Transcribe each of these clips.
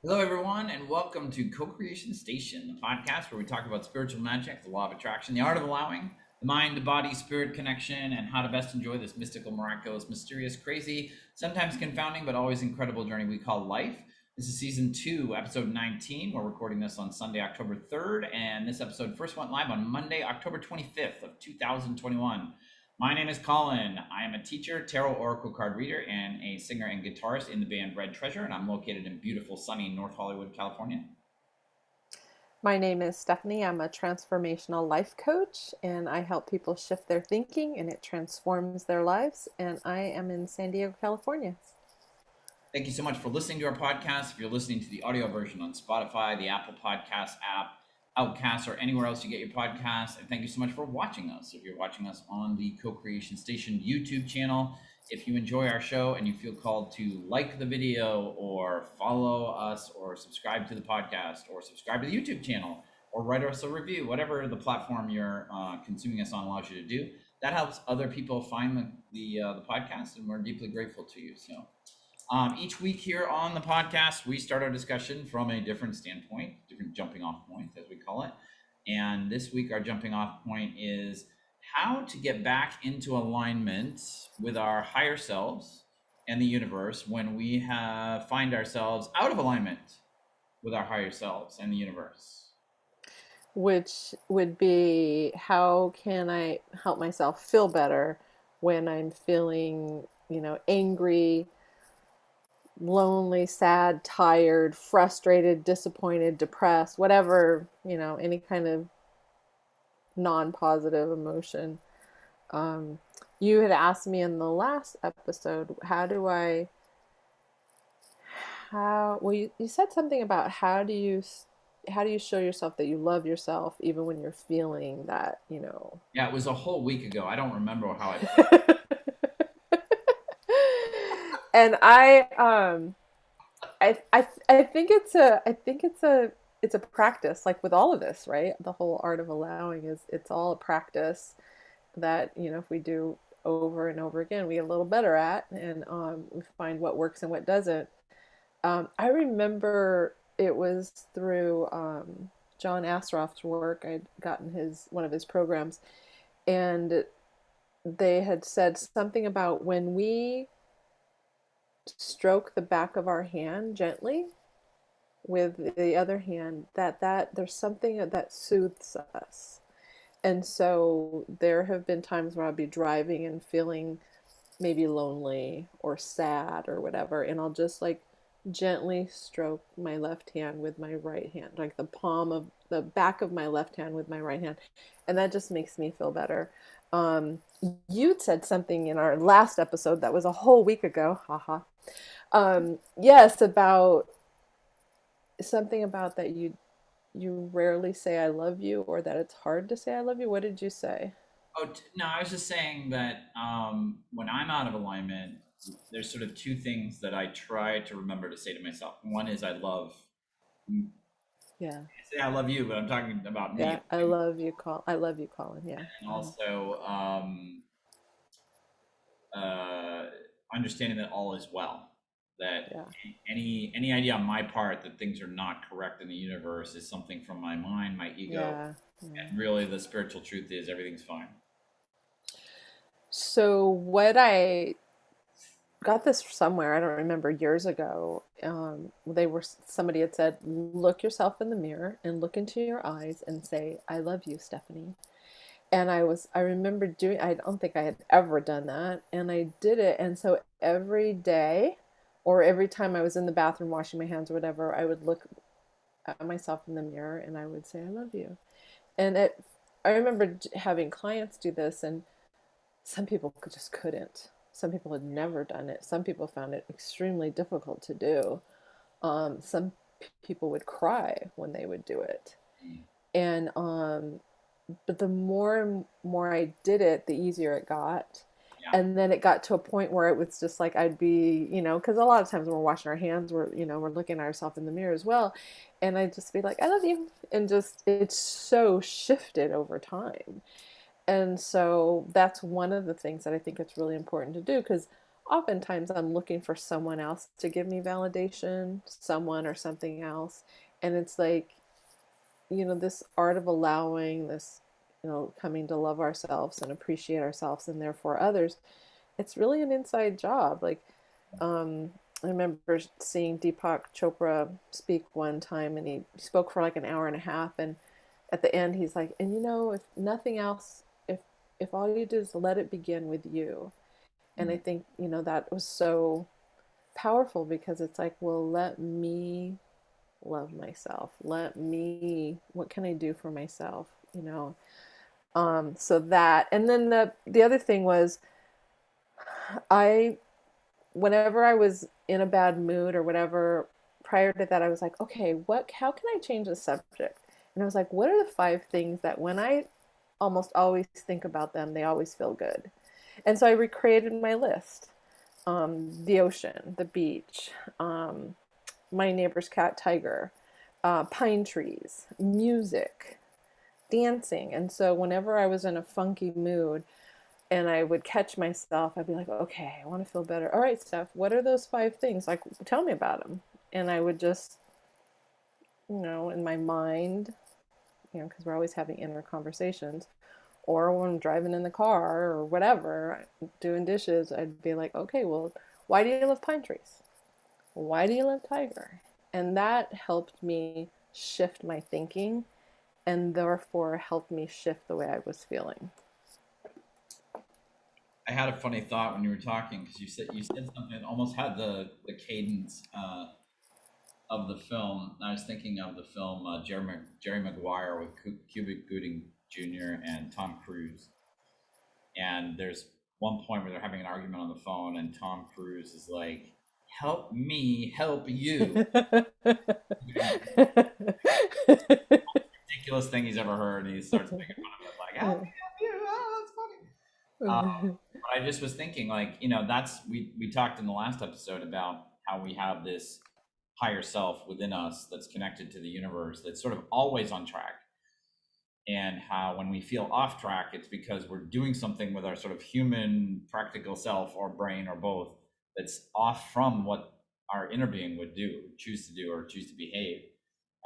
Hello, everyone, and welcome to Co-Creation Station, the podcast where we talk about spiritual magic, the law of attraction, the art of allowing, the mind, body, spirit connection, and how to best enjoy this mystical, miraculous, mysterious, crazy, sometimes confounding, but always incredible journey we call life. This is season 2, episode 19. We're recording this on Sunday, October 3rd, and this episode first went live on Monday, October 25th of 2021. My name is Collin. I am a teacher, tarot oracle card reader, and a singer and guitarist in the band Red Treasure, and I'm located in beautiful, sunny North Hollywood, California. My name is Stephanie. I'm a transformational life coach and I help people shift their thinking and it transforms their lives. And I am in San Diego, California. Thank you so much for listening to our podcast. If you're listening to the audio version on Spotify, the Apple Podcast app, Outcast, or anywhere else you get your podcasts, and thank you so much for watching us. If you're watching us on the Co-Creation Station YouTube channel, if you enjoy our show and you feel called to like the video or follow us or subscribe to the podcast or subscribe to the YouTube channel or write us a review, whatever the platform you're consuming us on allows you to do, that helps other people find the podcast, and we're deeply grateful to you. So each week here on the podcast, we start our discussion from a different standpoint, different jumping off point, as we call it. And this week, our jumping off point is how to get back into alignment with our higher selves and the universe when we find ourselves out of alignment with our higher selves and the universe. Which would be, how can I help myself feel better when I'm feeling, angry, lonely, sad, tired, frustrated, disappointed, depressed, whatever, any kind of non-positive emotion. You had asked me in the last episode, you said something about how do you show yourself that you love yourself even when you're feeling that. Yeah, it was a whole week ago. I don't remember how I put And I think it's a practice, like with all of this, right? The whole art of allowing it's all a practice that, if we do over and over again, we get a little better at, and we find what works and what doesn't. I remember it was through John Assaraf's work. I'd gotten one of his programs, and they had said something about when we stroke the back of our hand gently with the other hand, that there's something that soothes us. And so there have been times where I'll be driving and feeling maybe lonely or sad or whatever, and I'll just like gently stroke my left hand with my right hand, like the palm of the back of my left hand with my right hand, and that just makes me feel better. um you'd said something in our last episode that was a whole week ago, haha. Yes, about something about that you rarely say I love you, or that it's hard to say I love you. What did you say? Oh, no, I was just saying that when I'm out of alignment, there's sort of two things that I try to remember to say to myself. One is I Yeah. say I love you, but I'm talking about me. Yeah, I love you, I love you, Collin. Yeah. And also uh, understanding that all is well. That Yeah. any idea on my part that things are not correct in the universe is something from my mind, my ego, Yeah. Yeah. and really the spiritual truth is everything's fine. So what I got this somewhere, I don't remember, years ago. Somebody had said, look yourself in the mirror and look into your eyes and say, I love you, Stephanie. And I remember I don't think I had ever done that. And I did it. And so every day, or every time I was in the bathroom washing my hands or whatever, I would look at myself in the mirror and I would say, I love you. And I remember having clients do this, and some people just couldn't. Some people had never done it. Some people found it extremely difficult to do. Some people would cry when they would do it. Mm. And but the more and more I did it, the easier it got. Yeah. And then it got to a point where it was just like I'd be, because a lot of times when we're washing our hands, we're looking at ourselves in the mirror as well. And I'd just be like, I love you. And just, it's so shifted over time. And so that's one of the things that I think it's really important to do, because oftentimes I'm looking for someone else to give me validation, someone or something else. And it's like, this art of allowing this, coming to love ourselves and appreciate ourselves and therefore others, it's really an inside job. Like, I remember seeing Deepak Chopra speak one time, and he spoke for like an hour and a half. And at the end, he's like, and if nothing else, if all you do is let it begin with you. And I think, that was so powerful because it's like, well, let me love myself. What can I do for myself? So that, and then the other thing was, I, whenever I was in a bad mood or whatever, prior to that, I was like, okay, how can I change the subject? And I was like, what are the 5 things that when I almost always think about them, they always feel good? And so I recreated my list. The ocean, the beach, my neighbor's cat, Tiger, pine trees, music, dancing. And so whenever I was in a funky mood and I would catch myself, I'd be like, okay, I want to feel better. All right, Steph, what are those 5 things? Like, tell me about them. And I would just, in my mind, because we're always having inner conversations, or when I'm driving in the car or whatever, doing dishes, I'd be like, okay, well, why do you love pine trees? Why do you love Tiger? And that helped me shift my thinking and therefore helped me shift the way I was feeling. I had a funny thought when you were talking because you said something that almost had the cadence of the film. And I was thinking of the film Jerry Maguire with Cuba Gooding Jr. and Tom Cruise. And there's one point where they're having an argument on the phone, and Tom Cruise is like, "Help me, help you." Ridiculous thing he's ever heard, and he starts making fun of it, like, "Help me, help you." Oh, that's funny. But I just was thinking, like, that's we talked in the last episode about how we have this higher self within us that's connected to the universe, that's sort of always on track, and how when we feel off track, it's because we're doing something with our sort of human practical self or brain or both that's off from what our inner being would choose to do or choose to behave.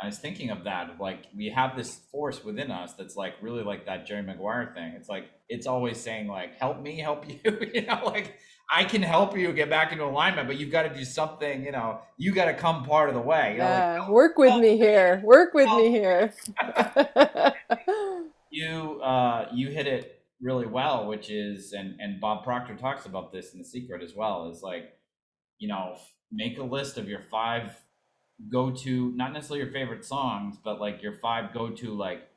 I was thinking of that, like, we have this force within us that's like really like that Jerry Maguire thing. It's like it's always saying like, "Help me, help you." Like, I can help you get back into alignment, but you've got to do something. You got to come part of the way. Like, work with me here. Work with me here. You hit it really well, which is, and Bob Proctor talks about this in The Secret as well. Is like, make a list of your 5 go-to, not necessarily your favorite songs, but like your 5 go-to, like,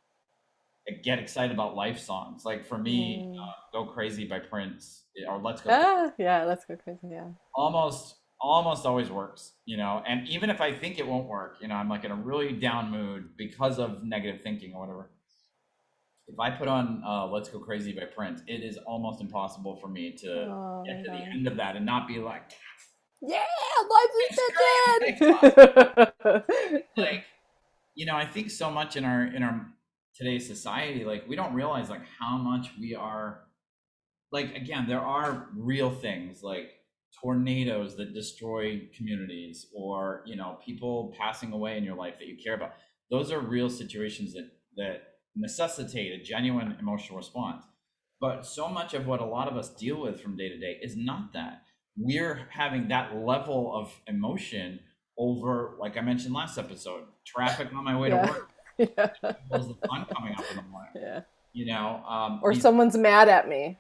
get excited about life songs. Like for me, "Go Crazy" by Prince, or "Let's Go Crazy." Yeah, Let's Go Crazy. Yeah, almost always works. And even if I think it won't work, I'm like in a really down mood because of negative thinking or whatever, if I put on "Let's Go Crazy" by Prince, it is almost impossible for me to get to the end of that and not be like, yeah, life is like, I think so much in our today's society, like, we don't realize like how much we are, like, again, there are real things like tornadoes that destroy communities, or people passing away in your life that you care about. Those are real situations that necessitate a genuine emotional response. But so much of what a lot of us deal with from day to day is not that. We're having that level of emotion over, like I mentioned last episode, traffic on my way to work. Yeah. Was the fun coming up in the morning? Yeah. Or someone's mad at me.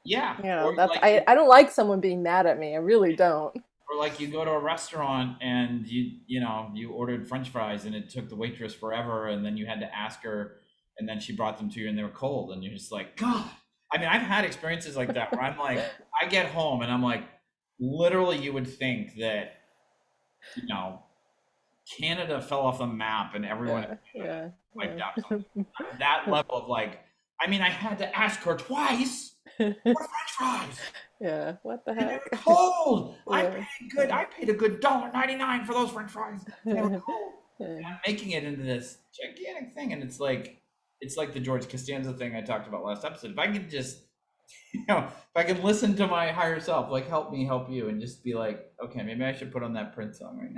Yeah. That's, like, I don't like someone being mad at me. I really don't. Or like you go to a restaurant and you ordered French fries and it took the waitress forever, and then you had to ask her, and then she brought them to you and they were cold, and you're just like, God. I mean, I've had experiences like that where I'm like, I get home and I'm like, literally, you would think that Canada fell off the map and everyone wiped out something. That level of, like, I mean, I had to ask her twice for French fries. Yeah, what the heck? They were cold. I paid a good $1.99 for those French fries. They were cold. And I'm making it into this gigantic thing, and it's like the George Costanza thing I talked about last episode. If I could just if I can listen to my higher self, like help me help you, and just be like, okay, maybe I should put on that Prince song right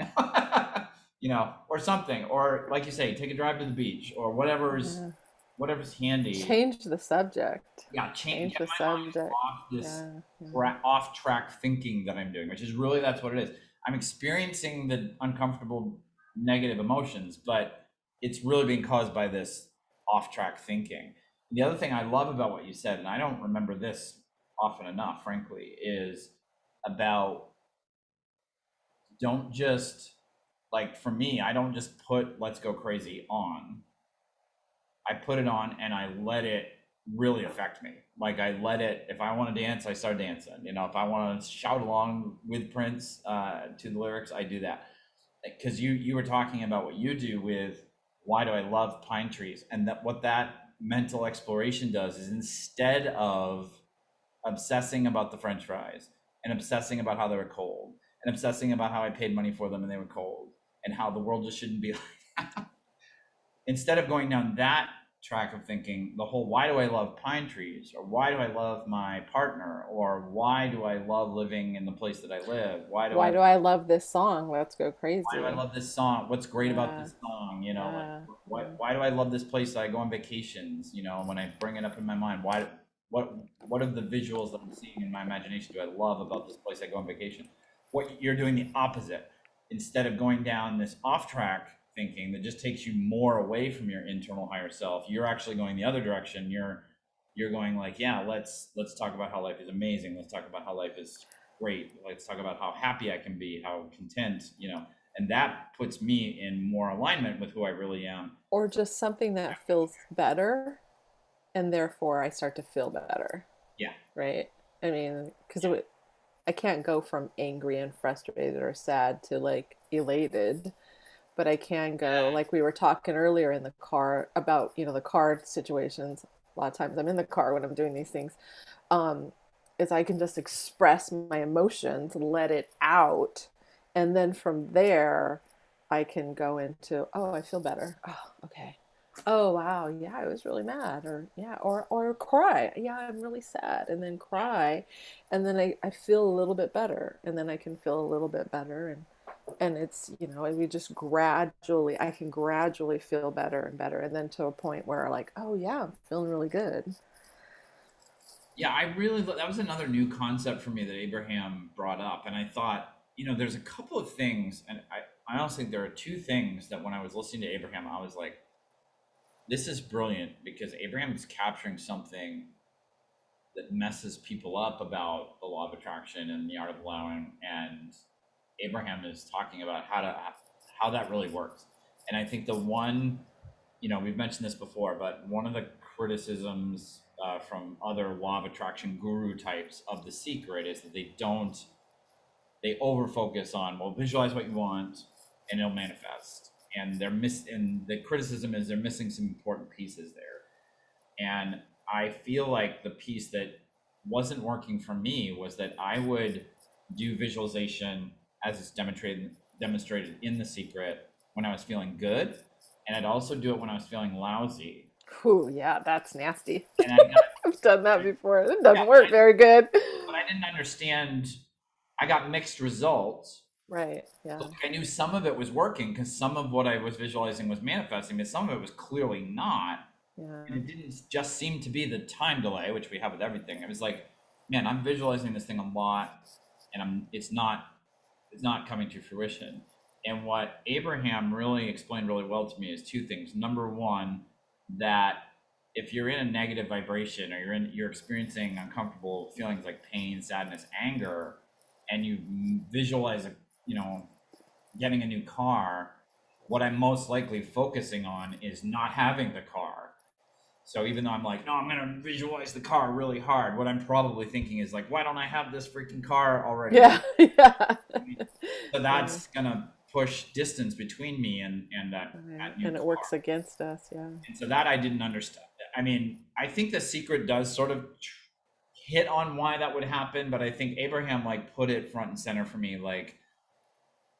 now, or something, or like you say, take a drive to the beach, or Yeah. whatever's handy. Change the subject. Yeah, Change get the my mind subject. off this Yeah. Yeah. off track thinking that I'm doing, which is really that's what it is. I'm experiencing the uncomfortable negative emotions, but it's really being caused by this off track thinking. The other thing I love about what you said, and I don't remember this often enough, frankly, is about don't just like for me, I don't just put Let's Go Crazy on. I put it on and I let it really affect me. Like I let it, if I want to dance, I start dancing. If I want to shout along with Prince to the lyrics, I do that. Because you were talking about what you do with why do I love pine trees, and that what that mental exploration does is instead of obsessing about the French fries and obsessing about how they were cold and obsessing about how I paid money for them and they were cold and how the world just shouldn't be like that, instead of going down that track of thinking, the whole why do I love pine trees, or why do I love my partner, or why do I love living in the place that I live, Why do I love this song? Let's go why do I crazy. love this song, what's great about Yeah. this song, like Yeah. Yeah. why do I love this place that I go on vacations, when I bring it up in my mind, what are the visuals that I'm seeing in my imagination do I love about this place I go on vacation? What you're doing the opposite. Instead of going down this off track thinking that just takes you more away from your internal higher self, you're actually going the other direction. You're going like, yeah, let's talk about how life is amazing. Let's talk about how life is great. Let's talk about how happy I can be, how content, and that puts me in more alignment with who I really am. Or just something that feels better, and therefore I start to feel better, Yeah. right? I mean, because I can't go from angry and frustrated or sad to like elated, but I can go like we were talking earlier in the car about, the car situations. A lot of times I'm in the car when I'm doing these things. Um, is I can just express my emotions, let it out, and then from there I can go into, oh, I feel better. Oh, okay. Oh wow, yeah, I was really mad, or yeah, or cry. Yeah, I'm really sad, and then cry, and then I feel a little bit better, and then I can feel a little bit better, and it's, we just gradually, I can gradually feel better and better, and then to a point where like, oh yeah, I'm feeling really good. Yeah, I really that was another new concept for me that Abraham brought up, and I thought, there's a couple of things, and I honestly think there are two things that when I was listening to Abraham, I was like, this is brilliant because Abraham is capturing something that messes people up about the law of attraction and the art of allowing, and Abraham is talking about how that really works. And I think the one, we've mentioned this before, but one of the criticisms from other law of attraction guru types of The Secret is that they over focus on, well, visualize what you want and it'll manifest. And and the criticism is they're missing some important pieces there. And I feel like the piece that wasn't working for me was that I would do visualization as it's demonstrated in The Secret when I was feeling good, and I'd also do it when I was feeling lousy. Whew, yeah, that's nasty. And I got I've done that before. It yeah, doesn't work very good. but I didn't understand. I got mixed results. Right. Yeah. Like I knew some of it was working because some of what I was visualizing was manifesting, but some of it was clearly not. And Yeah. it didn't just seem to be the time delay, which we have with everything. It was like, man, I'm visualizing this thing a lot, and it's not coming to fruition. And what Abraham really explained really well to me is two things. Number one, that if you're in a negative vibration, or you're experiencing uncomfortable feelings like pain, sadness, anger, and you visualize getting a new car, what I'm most likely focusing on is not having the car. So even though I'm like, no, I'm gonna visualize the car really hard, what I'm probably thinking is like, why don't I have this freaking car already? Yeah. Yeah. So Yeah. that's gonna push distance between me and Right. that new And it car. works against us. Yeah. And so that I didn't understand. I mean, I think The Secret does sort of hit on why that would happen, but I think Abraham like put it front and center for me, like,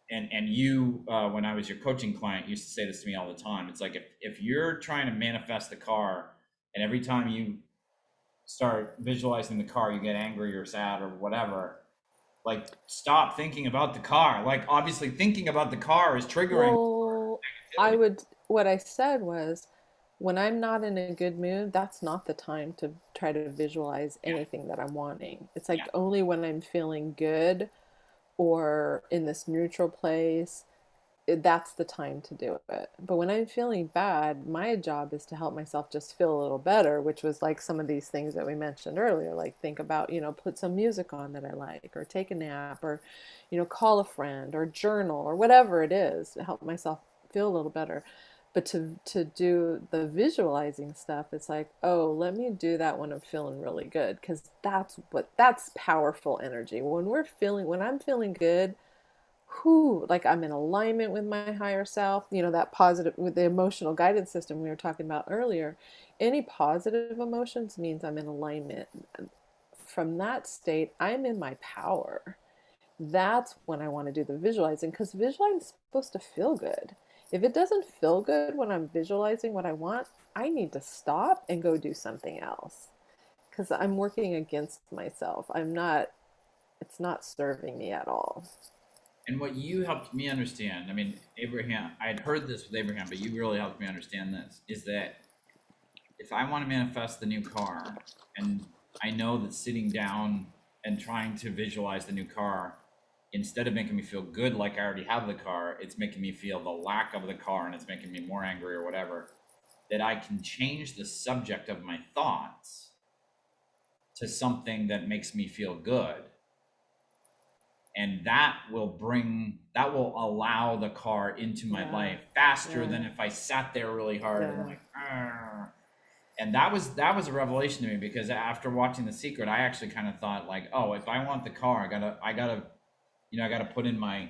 and you when I was your coaching client used to say this to me all the time. It's like if you're trying to manifest the car, and every time you start visualizing the car, you get angry or sad or whatever, like stop thinking about the car. Like obviously thinking about the car is triggering Well, activity. what I said was, when I'm not in a good mood, that's not the time to try to visualize Yeah, anything that I'm wanting. It's yeah. like only when I'm feeling good or in this neutral place, that's the time to do it. But when I'm feeling bad, my job is to help myself just feel a little better, which was like some of these things that we mentioned earlier, like think about, put some music on that I like, or take a nap, or, call a friend, or journal, or whatever it is to help myself feel a little better. But to do the visualizing stuff, it's like, oh, let me do that when I'm feeling really good, because that's powerful energy. When I'm feeling good, who, like I'm in alignment with my higher self, that positive, with the emotional guidance system we were talking about earlier. Any positive emotions means I'm in alignment. From that state, I'm in my power. That's when I want to do the visualizing, because visualizing is supposed to feel good. If it doesn't feel good when I'm visualizing what I want, I need to stop and go do something else, because I'm working against myself. It's not serving me at all. And what you helped me understand, I mean, Abraham, I had heard this with Abraham, but you really helped me understand this, is that if I want to manifest the new car, and I know that sitting down and trying to visualize the new car, instead of making me feel good like I already have the car, it's making me feel the lack of the car and it's making me more angry or whatever, that I can change the subject of my thoughts to something that makes me feel good. And that will allow the car into my Yeah, life faster yeah, than if I sat there really hard and yeah. like, "Arr." And that was a revelation to me, because after watching The Secret, I actually kind of thought like, oh, if I want the car, I gotta put in my,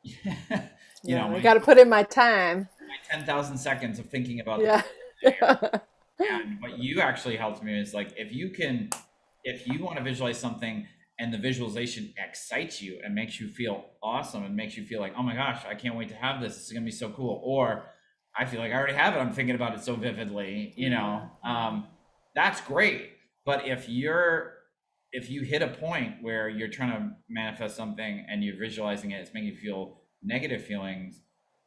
Yeah, I my got to put in my time. 10,000 seconds of thinking about the car Yeah. there. Yeah. And what you actually helped me is like, if you want to visualize something and the visualization excites you and makes you feel awesome and makes you feel like, oh my gosh, I can't wait to have this. It's going to be so cool. Or I feel like I already have it. I'm thinking about it so vividly, Yeah. Yeah. that's great. But if you hit a point where you're trying to manifest something and you're visualizing it, it's making you feel negative feelings,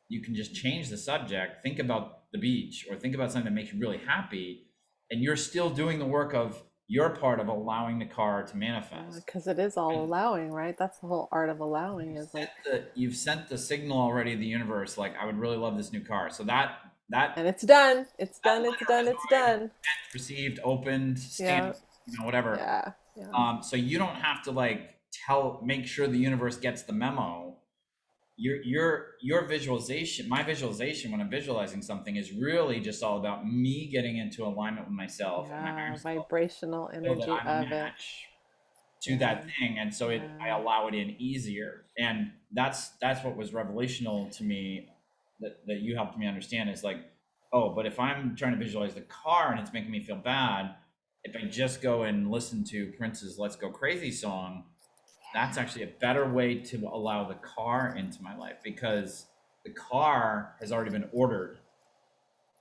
you can just change the subject, think about the beach or think about something that makes you really happy, and you're still doing the work of your part of allowing the car to manifest. Because it is all And allowing, right? That's the whole art of allowing, is like, you've sent the signal already to the universe, like I would really love this new car. So that and it's done. It's that done. It's letter done. has It's already been done. sent, received, opened, Yeah. stamped, whatever. Yeah. Yeah. So you don't have to like make sure the universe gets the memo. Your visualization, my visualization when I'm visualizing something, is really just all about me getting into alignment with myself and my higher Yeah. self, Vibrational so that energy I'm a of it. match to Yeah. that thing, and so I Yeah. allow it in easier. And that's what was revelational to me, that you helped me understand, is like, oh, but if I'm trying to visualize the car and it's making me feel bad, if I just go and listen to Prince's Let's Go Crazy song, that's actually a better way to allow the car into my life, because the car has already been ordered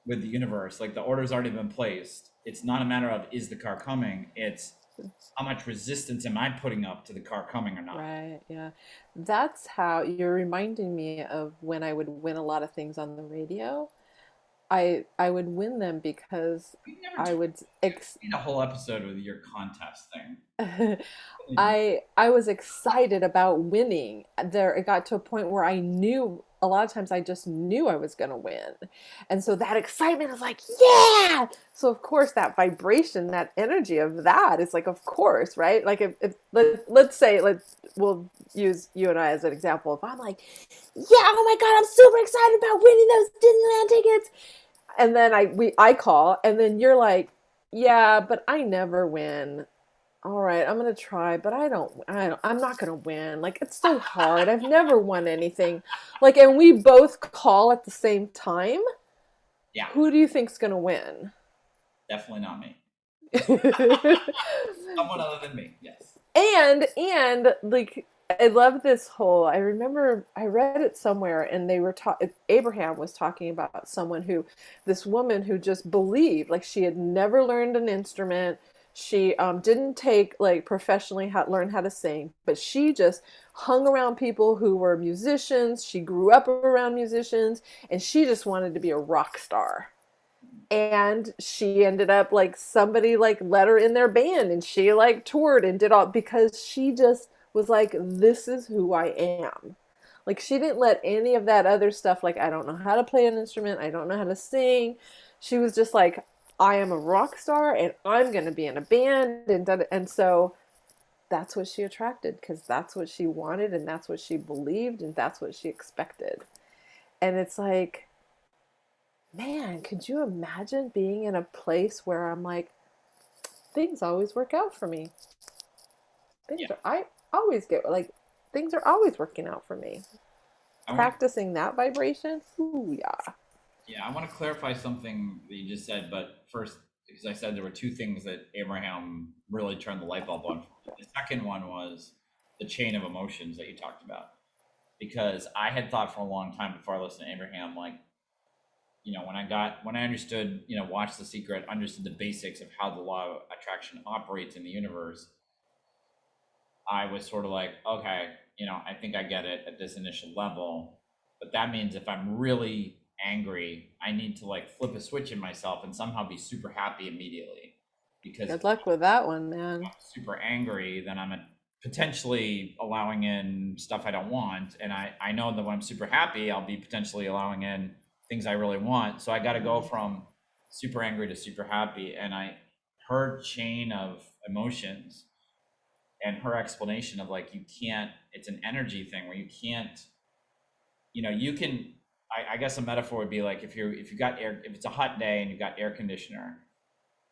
with the universe. Like the order's already been placed. It's not a matter of is the car coming, it's how much resistance am I putting up to the car coming or not. Right. Yeah. That's how you're reminding me of when I would win a lot of things on the radio. I would win them because We never I talked. would We need a whole episode with your contest thing. I was excited about winning. There, it got to a point where I knew, a lot of times I just knew I was going to win. And so that excitement is like, yeah. So of course that vibration, that energy of that is like, of course, right? Like if let's say, we'll use you and I as an example. If I'm like, yeah, oh my God, I'm super excited about winning those Disneyland tickets. And then I call, and then you're like, yeah, but I never win. All right, I'm gonna try, but I'm not gonna win. Like, it's so hard. I've never won anything. Like, and we both call at the same time. Yeah, Who do you think's gonna win? definitely not me. and Someone other than me. Yes. like, I love this whole, I remember I read it somewhere, and they were Abraham was talking about someone who, this woman who just believed, like she had never learned an instrument. She didn't take like professionally learn how to sing, but she just hung around people who were musicians. She grew up around musicians, and she just wanted to be a rock star. And she ended up like somebody like let her in their band, and she like toured and did all because she just was like, this is who I am. Like she didn't let any of that other stuff, like I don't know how to play an instrument, I don't know how to sing. She was just like, I am a rock star and I'm going to be in a band, and so that's what she attracted, because that's what she wanted and that's what she believed and that's what she expected. And it's like, man, could you imagine being in a place where I'm like, things always work out for me. Yeah. I always get like things are always working out for me. I want to Practicing that vibration, ooh yeah. Yeah, I want to clarify something that you just said, but first, because I said there were two things that Abraham really turned the light bulb on. The second one was the chain of emotions that you talked about. Because I had thought for a long time before I listened to Abraham, like, when I understood, watch The Secret, understood the basics of how the law of attraction operates in the universe, I was sort of like, okay, I think I get it at this initial level. But that means if I'm really angry, I need to like flip a switch in myself and somehow be super happy immediately. Because if Good luck with that one, man. I'm super angry, then I'm potentially allowing in stuff I don't want. And I know that when I'm super happy, I'll be potentially allowing in things I really want. So I got to go from super angry to super happy. And her chain of emotions and her explanation of like, it's an energy thing where you can't, you can, I guess a metaphor would be like if you got air, if it's a hot day and you've got air conditioner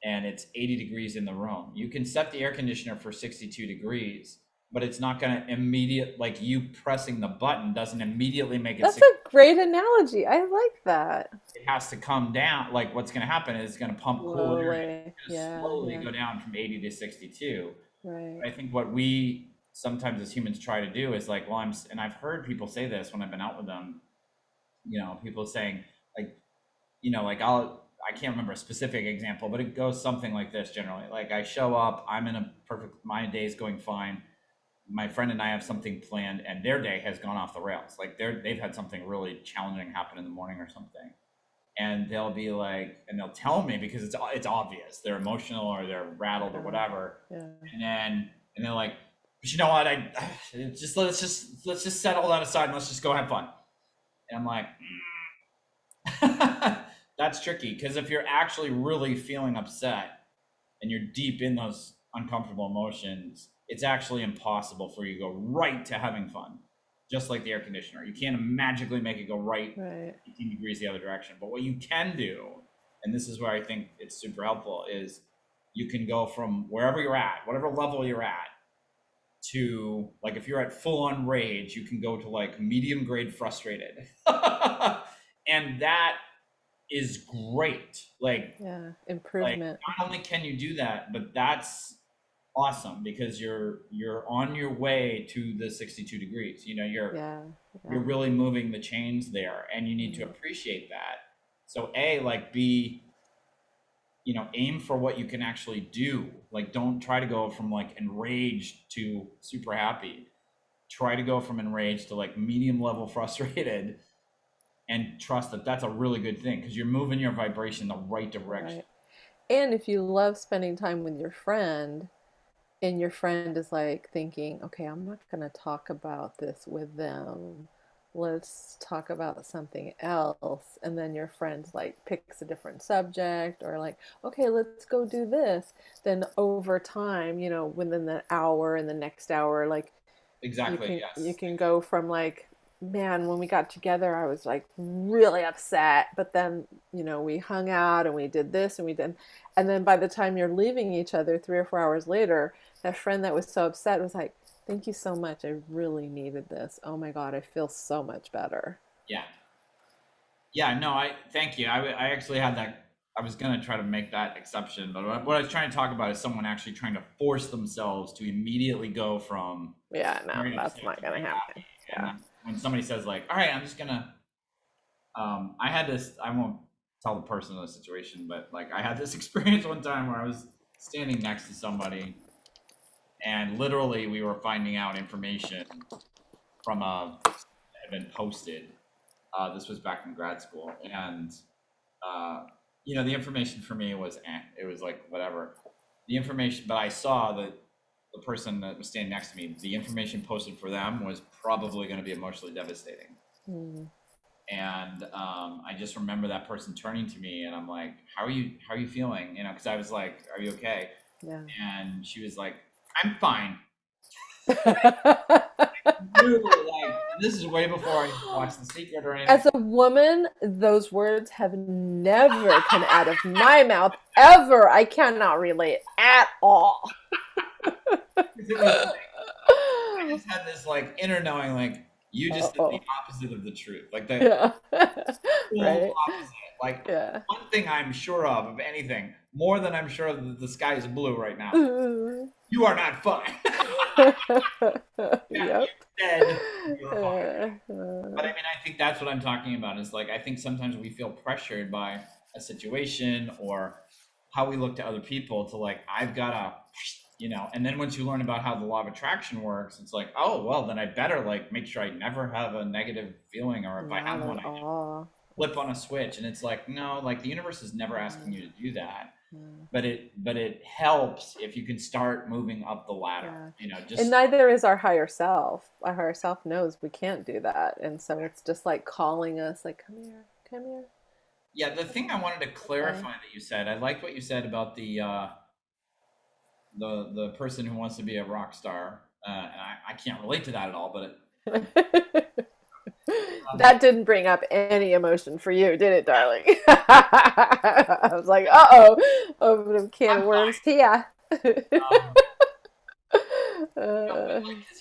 and it's 80 degrees in the room, you can set the air conditioner for 62 degrees, but it's not going to like you pressing the button doesn't immediately make it. That's a great analogy. I like that. It has to come down. Like what's going to happen is it's going to pump cool air in, slowly go down from 80 to 62. Right. I think what we sometimes as humans try to do is like, well, and I've heard people say this when I've been out with them, people saying like, like I can't remember a specific example, but it goes something like this generally. Like I show up, my day's going fine. My friend and I have something planned and their day has gone off the rails. Like they've had something really challenging happen in the morning or something. And they'll be like, and they'll tell me because it's obvious they're emotional or they're rattled or whatever. Yeah. And they're like, but you know what? Let's just set all that aside and let's just go have fun. And I'm like, that's tricky because if you're actually really feeling upset and you're deep in those uncomfortable emotions, it's actually impossible for you to go right to having fun. Just like the air conditioner. You can't magically make it go right 18 degrees the other direction. But what you can do, and this is where I think it's super helpful, is you can go from wherever you're at, whatever level you're at, to like if you're at full on rage, you can go to like medium grade frustrated. And that is great. Like improvement. Like, not only can you do that, but that's awesome because you're on your way to the 62 degrees. You're really moving the chains there, and you need to appreciate that. So aim for what you can actually do. Like don't try to go from like enraged to super happy. Try to go from enraged to like medium level frustrated, and trust that that's a really good thing because you're moving your vibration in the right direction. Right. And if you love spending time with your friend, and your friend is like thinking, okay, I'm not going to talk about this with them. Let's talk about something else. And then your friend like picks a different subject, or like, okay, let's go do this. Then over time, within the hour and the next hour, like Exactly. you can go from like, man, when we got together, I was like really upset, but then, we hung out and we did this and we did, and then by the time you're leaving each other 3 or 4 hours later, that friend that was so upset was like, thank you so much. I really needed this. Oh my God, I feel so much better. Yeah. Yeah, no, thank you. I actually had that. I was going to try to make that exception, but what I was trying to talk about is someone actually trying to force themselves to immediately go from. Yeah, no, that's not going to happen. And when somebody says like, all right, I'm just going to, I won't tell the person in the situation, but like I had this experience one time where I was standing next to somebody, and literally we were finding out information from a had been posted. This was back in grad school, and the information for me was it was like whatever. The information, but I saw that the person that was standing next to me, the information posted for them was probably going to be emotionally devastating. And I just remember that person turning to me, and I'm like, "How are you feeling?" Because I was like, "Are you okay?" Yeah. And she was like, "I'm fine." This is way before I watched The Secret or anything. As a woman, those words have never come out of my mouth ever. I cannot relate at all. I just had this like inner knowing, like you just did the opposite of the truth, like the right. opposite. Like one thing I'm sure of anything, more than I'm sure that the sky is blue right now. You are not fine. Yep. Dead. You're fine. But I mean, I think that's what I'm talking about. Is like I think sometimes we feel pressured by a situation or how we look to other people to like I've got to. And then once you learn about how the law of attraction works, it's like, oh, well, then I better like make sure I never have a negative feeling, or if I have one, I flip on a switch. And it's like, no, like the universe is never asking you to do that. But it helps if you can start moving up the ladder, and neither is our higher self. Our higher self knows we can't do that. And so it's just like calling us like, come here. Yeah. The thing I wanted to clarify that you said, I liked what you said about the person who wants to be a rock star. And I can't relate to that at all, but that didn't bring up any emotion for you, did it, darling? I was like, uh-oh, open a can of worms here. Because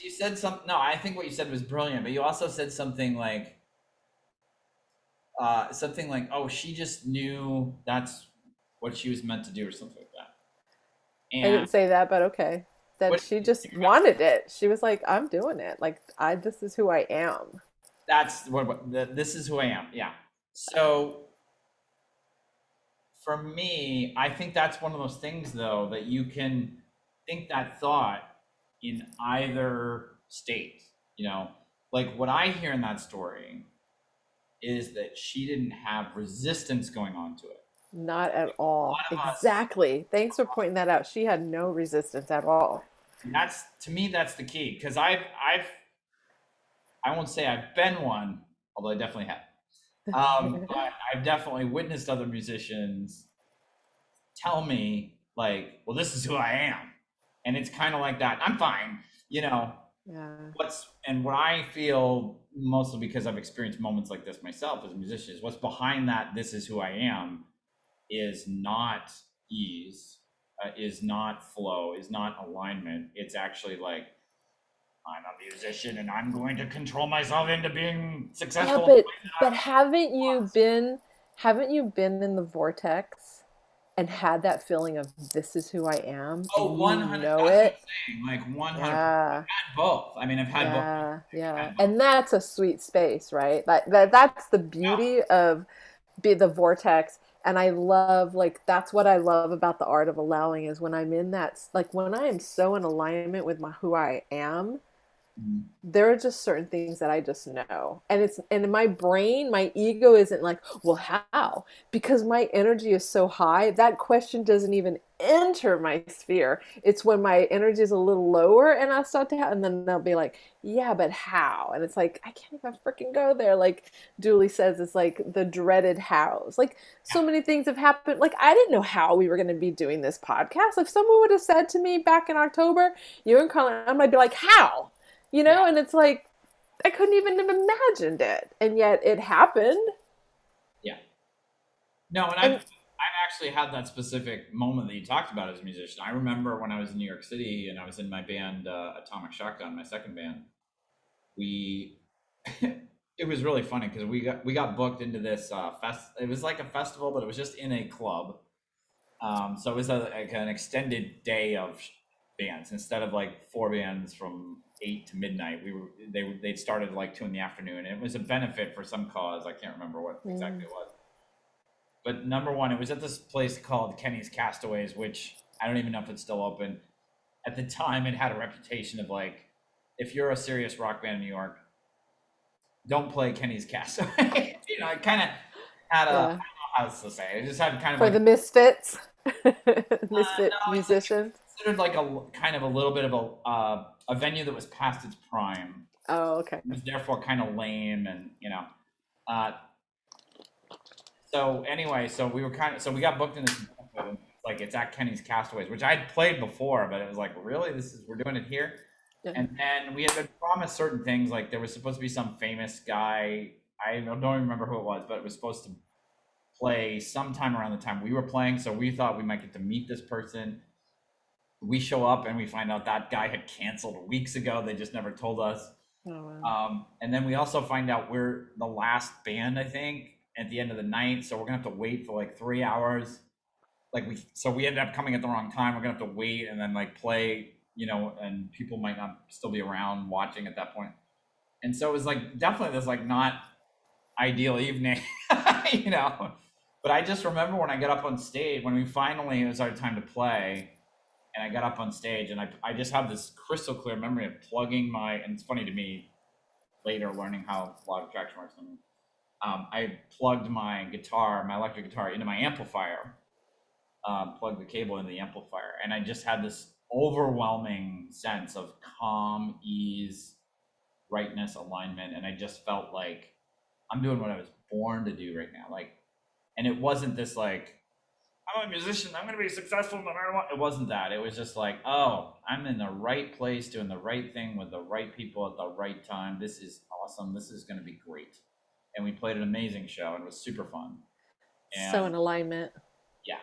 you said something. No, I think what you said was brilliant, but you also said something like, oh, she just knew that's what she was meant to do, or something like that. And I didn't say that, but okay. That she just wanted it. She was like, I'm doing it. Like, this is who I am. That's this is who I am. Yeah. So for me, I think that's one of those things, though, that you can think that thought in either state. Like what I hear in that story is that she didn't have resistance going on to it. Not at all. Exactly. Thanks for pointing that out. She had no resistance at all. That's, to me, that's the key. Because I won't say I've been one, although I definitely have. But I've definitely witnessed other musicians tell me, like, well, this is who I am. And it's kind of like that. I'm fine. Yeah. What I feel, mostly because I've experienced moments like this myself as a musician, is what's behind that, this is who I am, is not ease, is not flow, is not alignment. It's actually like, I'm a musician and I'm going to control myself into being successful. Yeah, but haven't you been in the vortex and had that feeling of this is who I am? Oh, 100. Know it. Like 100. Yeah. I've had both. I mean, I've had both. Yeah. And that's a sweet space, right? That's the beauty of the vortex. And I love, like, that's what I love about the art of allowing, is when I'm in that, like, when I am so in alignment with who I am, there are just certain things that I just know. And in my brain, my ego isn't like, well, how? Because my energy is so high, that question doesn't even enter my sphere. It's when my energy is a little lower and I start to and then they'll be like, yeah, but how? And it's like, I can't even freaking go there. Like Julie says, it's like the dreaded hows. Like so many things have happened. Like I didn't know how we were going to be doing this podcast. If someone would have said to me back in October, you and Collin, I might be like, how? And it's like, I couldn't even have imagined it. And yet it happened. Yeah. No, and I've actually had that specific moment that you talked about as a musician. I remember when I was in New York City and I was in my band, Atomic Shotgun, my second band, it was really funny because we got booked into this it was like a festival, but it was just in a club. So it was like an extended day of bands. Instead of like 4 bands from 8 to midnight, they'd started like 2 PM. It was a benefit for some cause. I can't remember what exactly it was. But number one, it was at this place called Kenny's Castaways, which I don't even know if it's still open. At the time, it had a reputation of like, if you're a serious rock band in New York, don't play Kenny's Castaway. You know, it kind of had a, I don't Yeah. know how else to say it. It just had kind of For like, the misfits, no, misfit it's like musicians. considered like a kind of a little bit of a venue that was past its prime. Oh, okay. It was therefore kind of lame, and uh, so anyway, so we were so we got booked in this banquet, and it's like it's at Kenny's Castaways, which I'd played before, but it was like, really, we're doing it here. Yeah. And then we had been promised certain things, like there was supposed to be some famous guy. I don't even remember who it was, but it was supposed to play sometime around the time we were playing. So we thought we might get to meet this person. We show up and we find out that guy had canceled weeks ago. They just never told us. Oh, wow. And then we also find out we're the last band, I think, at the end of the night. So we're gonna have to wait for like 3 hours. So we ended up coming at the wrong time. We're gonna have to wait and then like play, and people might not still be around watching at that point. And so it was like definitely this like not ideal evening, But I just remember when I got up on stage, when it was our time to play, and I got up on stage, and I just have this crystal clear memory of plugging and it's funny to me later learning how law of attraction works. I plugged my electric guitar into my amplifier, plugged the cable into the amplifier, and I just had this overwhelming sense of calm, ease, rightness, alignment, and I just felt like I'm doing what I was born to do right now. Like, and it wasn't this like, I'm a musician, I'm going to be successful no matter what. It wasn't that. It was just like, oh, I'm in the right place, doing the right thing with the right people at the right time. This is awesome. This is going to be great. And we played an amazing show, and it was super fun. So And in alignment. yeah,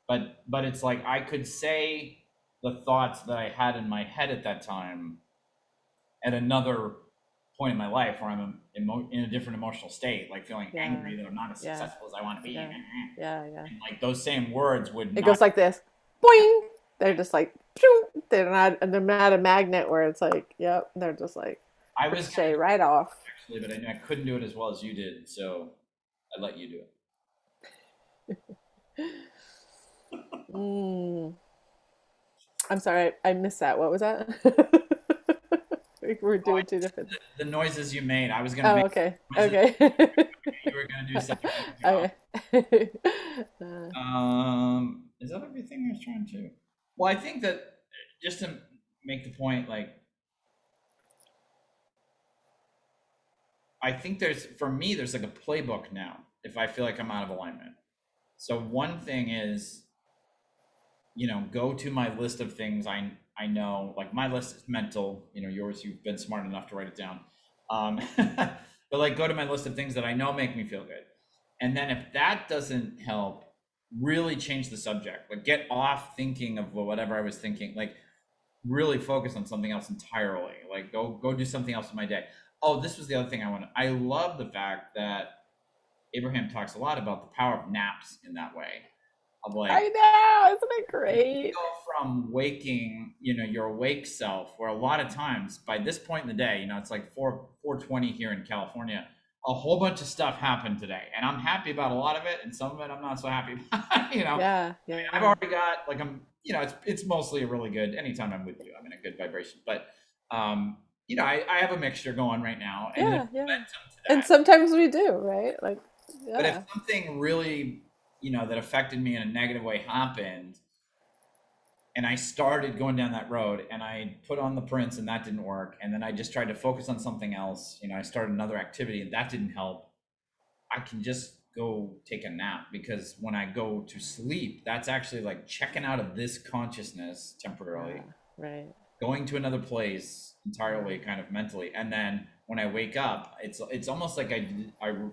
but it's like I could say the thoughts that I had in my head at that time at another point in my life where I'm in a different emotional state, like feeling angry that I'm not as successful as I want to be. Yeah. And like those same words would It goes like this. Boing. They're just like, they're not a magnet where it's like, yep, they're just like, I was ricochet right off. Actually, but I knew I couldn't do it as well as you did, so I let you do it. I'm sorry, I missed that. What was that? We're doing two different. The noises you made, I was gonna make. Okay. Noises. Okay. You were gonna do something. Okay. Is that everything I was trying to? Well, I think that just to make the point, like, I think there's like a playbook now if I feel like I'm out of alignment. So one thing is, go to my list of things I know, like my list is mental, yours, you've been smart enough to write it down. But like go to my list of things that I know make me feel good. And then if that doesn't help, really change the subject, like get off thinking of whatever I was thinking, like really focus on something else entirely, like go do something else in my day. Oh, this was the other thing I love the fact that Abraham talks a lot about the power of naps in that way. Of like, I know, isn't it great? You go from waking, your awake self, where a lot of times by this point in the day, it's like 4:20 here in California, a whole bunch of stuff happened today, and I'm happy about a lot of it, and some of it I'm not so happy about. Yeah. I mean, I've already got like it's mostly a really good. Anytime I'm with you, I'm in a good vibration, but I have a mixture going right now, and and sometimes we do, right? Like, yeah. But if something really that affected me in a negative way happened, and I started going down that road, and I put on the Prince, and that didn't work, and then I just tried to focus on something else, I started another activity, and that didn't help, I can just go take a nap, because when I go to sleep, that's actually like checking out of this consciousness temporarily, right, going to another place entirely, kind of mentally, and then when I wake up, it's almost like I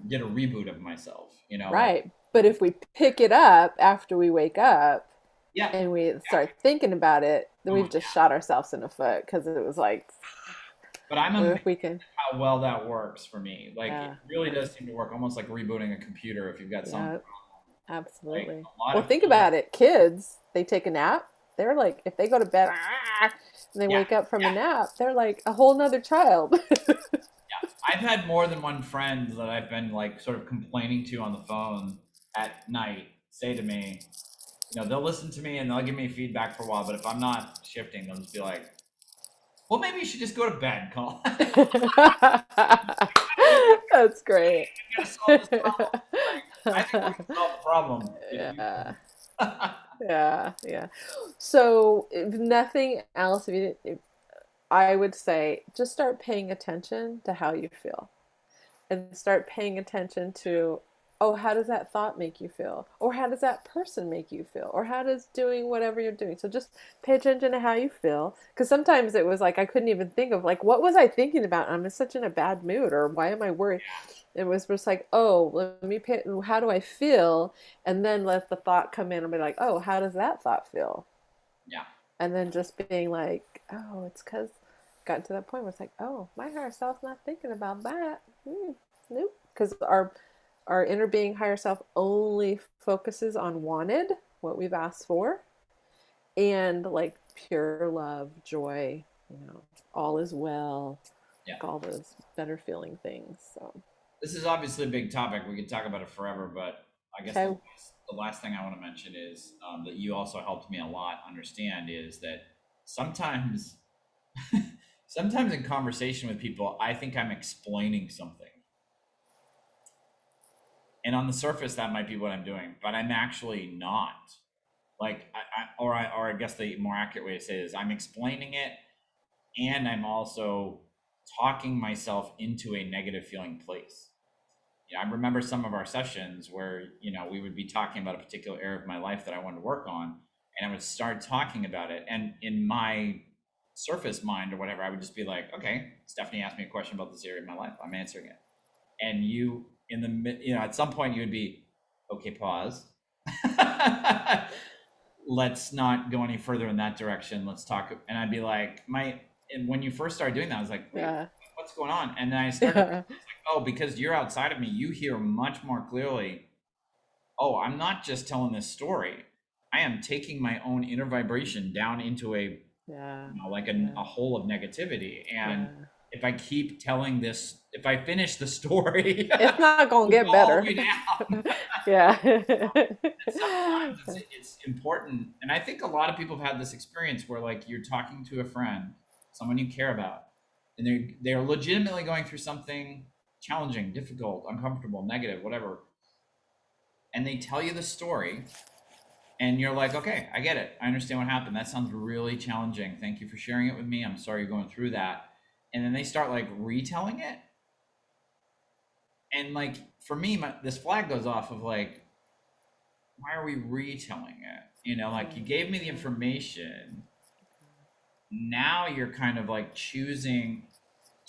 did a reboot of myself, right. But if we pick it up after we wake up, and we start thinking about it, then we've just shot ourselves in the foot, because it was like. But I'm amazed how well that works for me. Like it really does seem to work, almost like rebooting a computer if you've got something. Absolutely. Well, think about it. Kids, they take a nap. They're like, if they go to bed and they wake up from a nap, they're like a whole nother child. I've had more than one friend that I've been like sort of complaining to on the phone at night say to me, they'll listen to me and they'll give me feedback for a while, but if I'm not shifting, they'll just be like, well, maybe you should just go to bed, Collin. That's great. Gotta solve this problem. Like, I think we can solve the problem if you Yeah. Yeah, yeah. So, if nothing else, I would say just start paying attention to how you feel and start paying attention to, oh, how does that thought make you feel? Or how does that person make you feel? Or how does doing whatever you're doing? So just pay attention to how you feel. Because sometimes it was like I couldn't even think of, like, what was I thinking about? I'm such in a bad mood, or why am I worried? It was just like, oh, let me pay, how do I feel? And then let the thought come in and be like, oh, how does that thought feel? Yeah. And then just being like, oh, it's because got to that point where it's like, oh, my higher self's not thinking about that. Nope. Because our inner being, higher self, only focuses on wanted, what we've asked for, and like pure love, joy, all is well, Yeah. like all those better feeling things. So this is obviously a big topic. We could talk about it forever, but I guess okay. the last thing I want to mention is that you also helped me a lot understand is that sometimes, sometimes in conversation with people, I think I'm explaining something. And on the surface, that might be what I'm doing, but I'm actually not. Like, or I guess the more accurate way to say it is I'm explaining it, and I'm also talking myself into a negative feeling place. I remember some of our sessions where, we would be talking about a particular area of my life that I wanted to work on, and I would start talking about it. And in my surface mind or whatever, I would just be like, okay, Stephanie asked me a question about this area of my life. I'm answering it. And you, at some point you would be, okay, pause. Let's not go any further in that direction. Let's talk. And I'd be like, and when you first started doing that, I was like, wait, Yeah. what's going on? And then I started, oh, because you're outside of me, you hear much more clearly, oh, I'm not just telling this story. I am taking my own inner vibration down into Yeah. like Yeah. a hole of negativity. And Yeah. if I keep telling this, if I finish the story, It's not gonna we'll get go all the better. way down. Yeah. And sometimes it's important. And I think a lot of people have had this experience where, like, you're talking to a friend, someone you care about, and they're legitimately going through something challenging, difficult, uncomfortable, negative, whatever. And they tell you the story, and you're like, okay, I get it. I understand what happened. That sounds really challenging. Thank you for sharing it with me. I'm sorry you're going through that. And then they start like retelling it. And like, for me, this flag goes off of like, why are we retelling it? Like, you gave me the information. Now you're kind of like choosing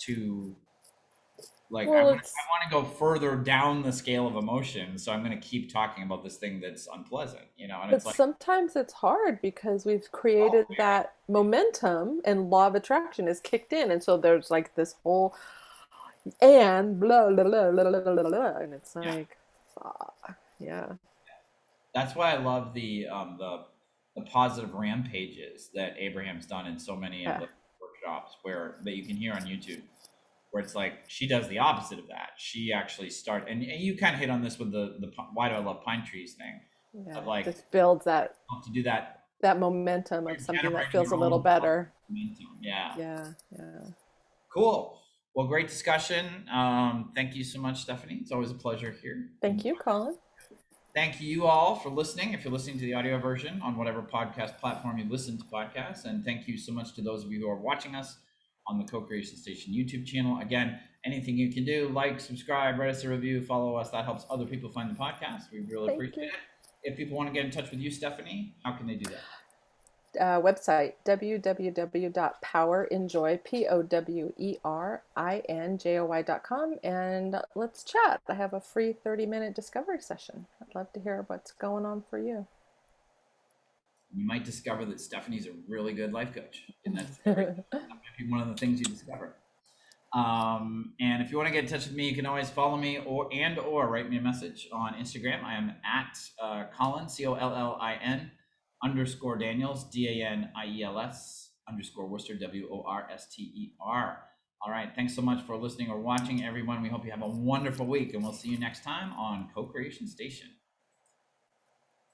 to, like, I Well, want to go further down the scale of emotion, so I'm going to keep talking about this thing that's unpleasant, and but it's like, sometimes it's hard because we've oh, created that momentum and law of attraction is kicked in. And so there's like this whole and blah, blah, blah, blah, blah, blah, blah, and it's yeah. like, fuck. Yeah. That's why I love the positive rampages that Abraham's done in so many of Yeah. the workshops that you can hear on YouTube, where it's like she does the opposite of that. She actually and you kind of hit on this with the why do I love pine trees thing, of Yeah. like, Just builds to do that, that momentum of you're something that generating feels your a little own better. momentum. Yeah. Yeah. Yeah. Cool. Well, great discussion. Thank you so much, Stephanie. It's always a pleasure here. Thank you, Collin. Thank you all for listening. If you're listening to the audio version on whatever podcast platform you listen to podcasts, and thank you so much to those of you who are watching us on the Co-Creation Station YouTube channel. Again, anything you can do, like, subscribe, write us a review, follow us. That helps other people find the podcast. We really Thank appreciate you. it. If people want to get in touch with you, Stephanie, how can they do that? Website www.powerinjoy powerinjoy.com, and let's chat. I have a free 30-minute discovery session. I'd love to hear what's going on for you. You might discover that Stephanie's a really good life coach, and that might be one of the things you discover. And if you want to get in touch with me, you can always follow me or write me a message on Instagram. I am at Collin, COLLIN _ Daniels, DANIELS _ Worster, WORSTER. All right. Thanks so much for listening or watching, everyone. We hope you have a wonderful week, and we'll see you next time on Co-Creation Station.